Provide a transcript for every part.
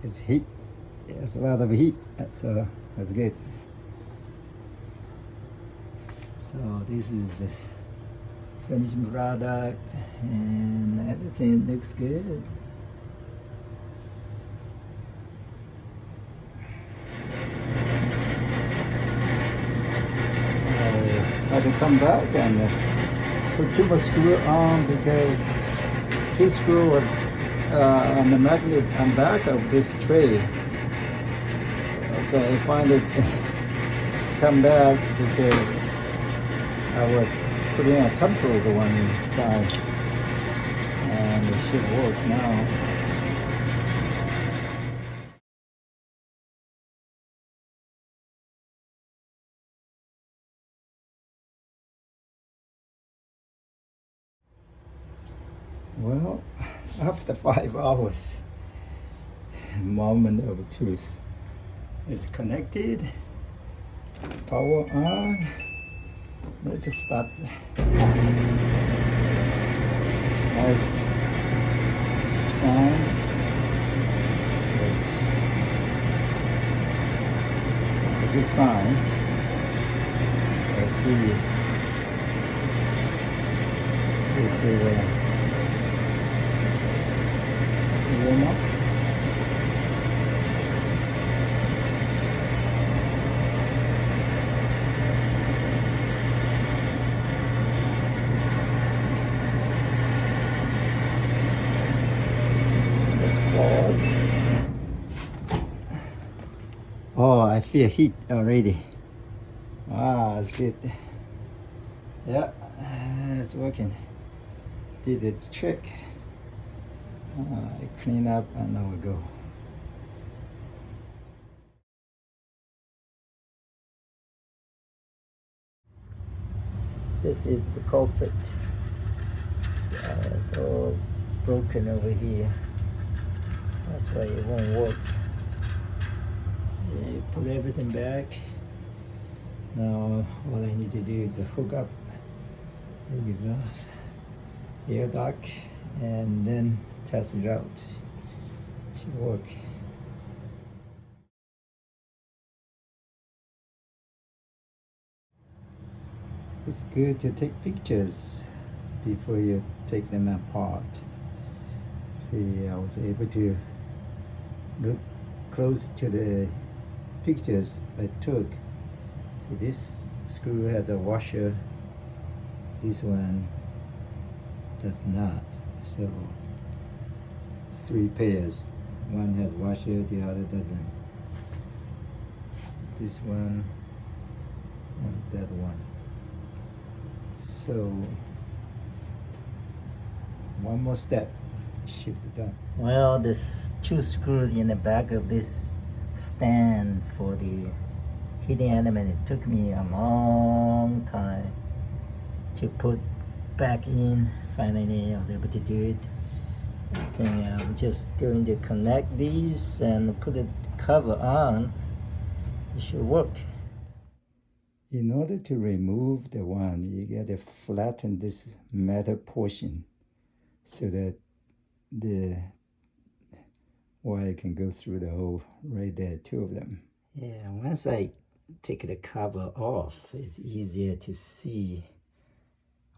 It's heat. It's a lot of heat, so that's good. So this is this finished product, and everything looks good. I had to come back and put two more screw on because two screw was on the magnet on back of this tray. So I finally come back because I was putting a temporary one inside, and it should work now. Well, after 5 hours, moment of truth. It's connected, power on. Let's just start. Nice sound. It's a good sign. So I see if it warm up. Oh, I feel heat already. Ah, it's good. Yeah, it's working. Did the trick. I clean up and now we go. This is the culprit. So it's all broken over here. That's why it won't work. You put everything back. Now all I need to do is hook up the exhaust air duct and then test it out. Should work. It's good to take pictures before you take them apart. See, I was able to look close to the pictures I took. See, this screw has a washer, this one does not. So 3 pairs, one has washer, the other doesn't. This one and that one. So one more step should be done. Well, there's 2 screws in the back of this stand for the heating element. It took me a long time to put back in. Finally, I was able to do it. I think I'm just going to connect these and put the cover on. It should work. In order to remove the one, you got to flatten this metal portion so that the wire can go through the hole right there, 2 of them. Yeah, once I take the cover off, it's easier to see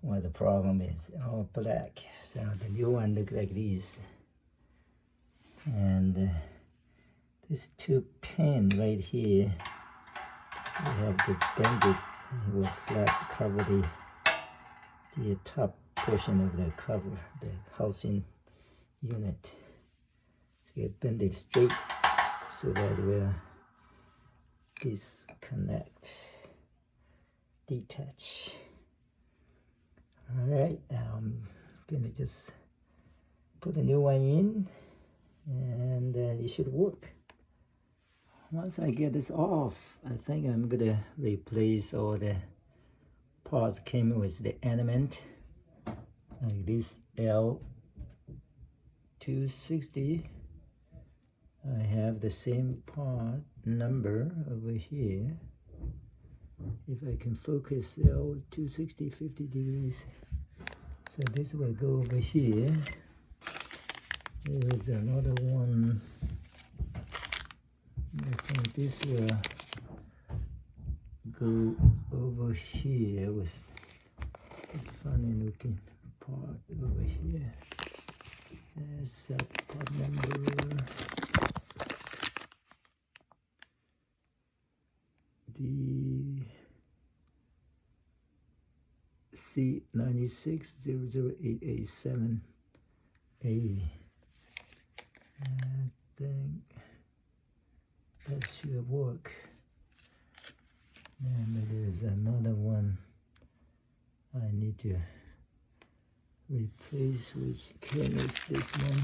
what the problem is. All black. So the new one looks like this. And this 2 pin right here, you have to bend it. It will flat cover the top portion of the cover, the housing unit. So you bend it straight so that it will disconnect, detach. Alright, now I'm gonna just put a new one in, and it should work. Once I get this off, I think I'm gonna replace all the parts came with the element, like this L260. I have the same part number over here. If I can focus L260 50 degrees, so this will go over here. There is another one this will go over here with this funny looking part over here. There's that part number. The C9600887A. I think that should work. And there's another one I need to replace, which carries this one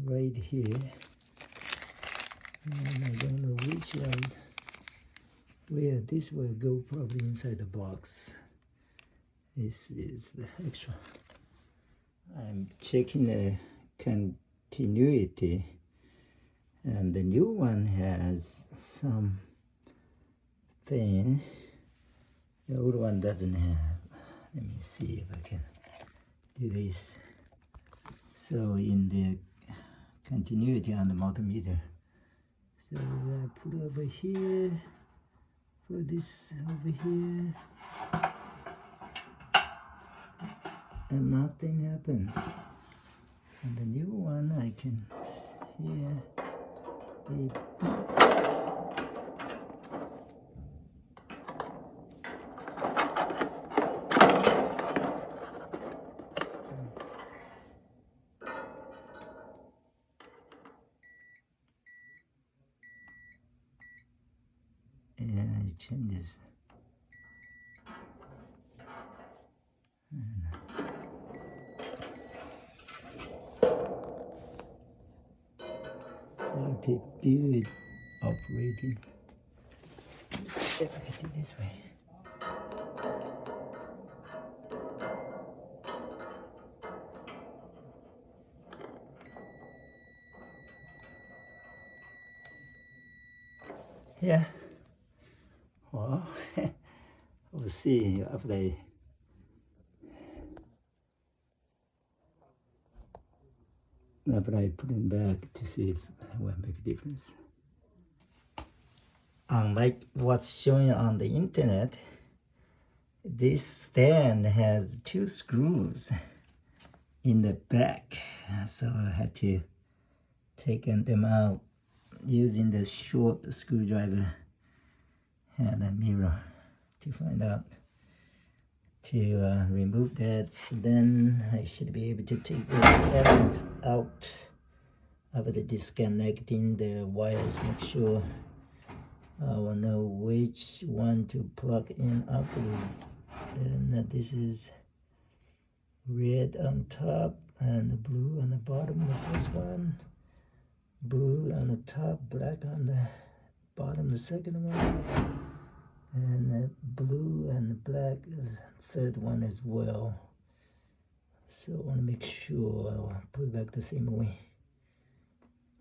right here. And I don't know which one, where this will go, probably inside the box. This is the extra. I'm checking the continuity, and the new one has some thing the old one doesn't have. Let me see if I can do this. So in the continuity on the multimeter, so I put over here, put this over here, and nothing happened. And the new one I can hear the and it changes. So to do it operating, let's see if I can do this way. Yeah. Well, we'll see after I put it back to see if it will make a difference. Unlike what's showing on the internet, this stand has 2 screws in the back, so I had to take them out using the short screwdriver and a mirror to find out to remove that. Then I should be able to take the elements out after disconnecting the wires. Make sure I will know which one to plug in afterwards. And this is red on top and blue on the bottom, the first one. Blue on the top, black on the bottom, the second one. And blue and black is the third one as well. So I want to make sure I'll put it back the same way.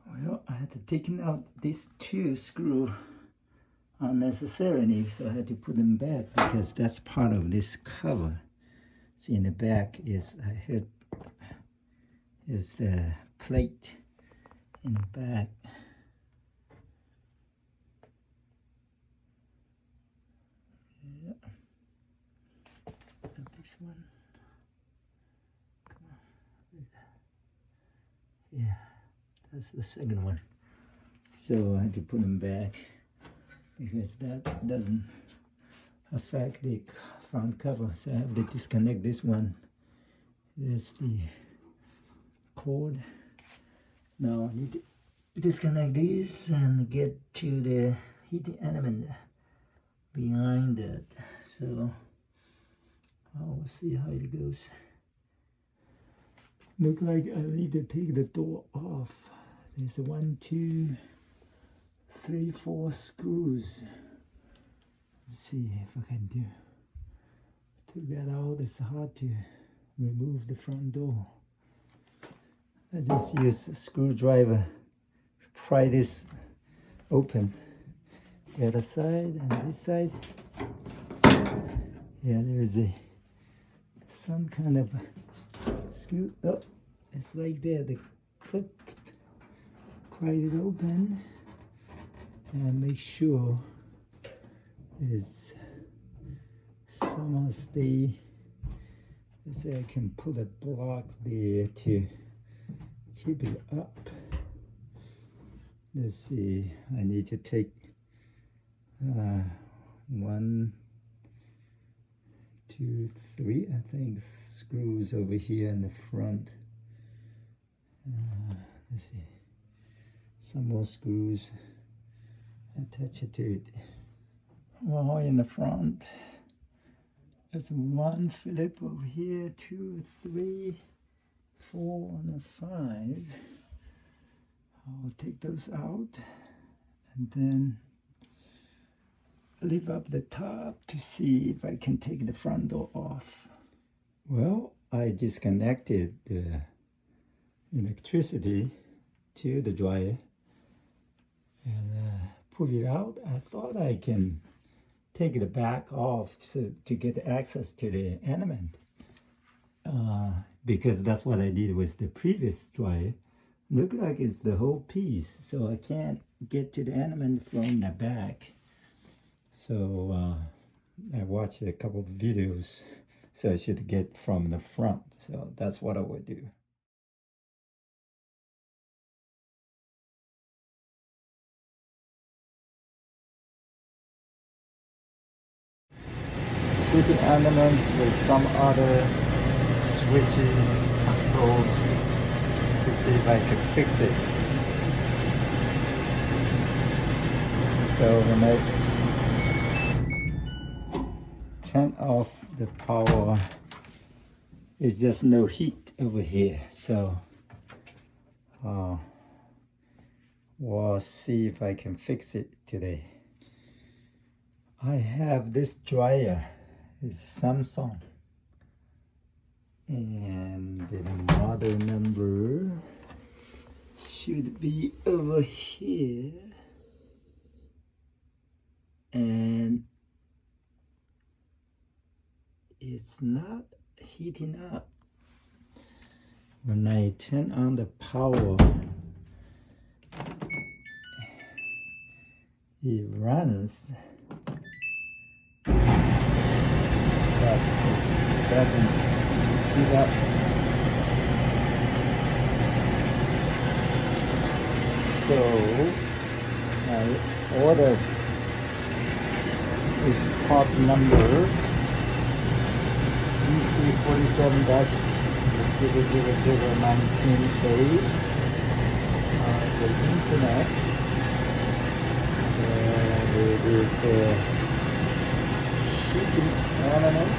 Well, I had to take out these 2 screws unnecessarily, so I had to put them back because that's part of this cover. See, in the back is the plate in the back. Yeah. This one. Come on. Yeah, that's the second one. So I had to put them back because that doesn't affect the front cover. So I have to disconnect this one. There's the cord. Now I need to disconnect this and get to the heating element behind it. So I'll see how it goes. Look like I need to take the door off. There's 1, 2, 3, 4 screws. Let's see if I can do. Took that out. It's hard to remove the front door. I just use a screwdriver to pry this open. The other side and this side. Yeah, there's some kind of screw. Oh, it's like that. The clip pried it open. and make sure it's somehow stay. Let's say I can put a block there to keep it up. Let's see, I need to take 1, 2, 3, I think, screws over here in the front. Let's see, some more screws, attach it to it. Well, in the front, there's 1 Philip over here, 2, 3, 4, and 5. I'll take those out and then lift up the top to see if I can take the front door off. Well, I disconnected the electricity to the dryer and pull it out. I thought I can take the back off to get access to the element because that's what I did with the previous dryer. Look like it's the whole piece, so I can't get to the element from the back. So I watched a couple of videos, so I should get from the front. So that's what I would do. Shooting elements with some other switches, controls, to see if I can fix it. So when I turn off the power, it's just no heat over here. So we'll see if I can fix it today. I have this dryer, it's Samsung, and the model number should be over here, and it's not heating up. When I turn on the power, it runs, but it doesn't heat up. So I ordered this part number EC47-00019A the internet. It is a heating element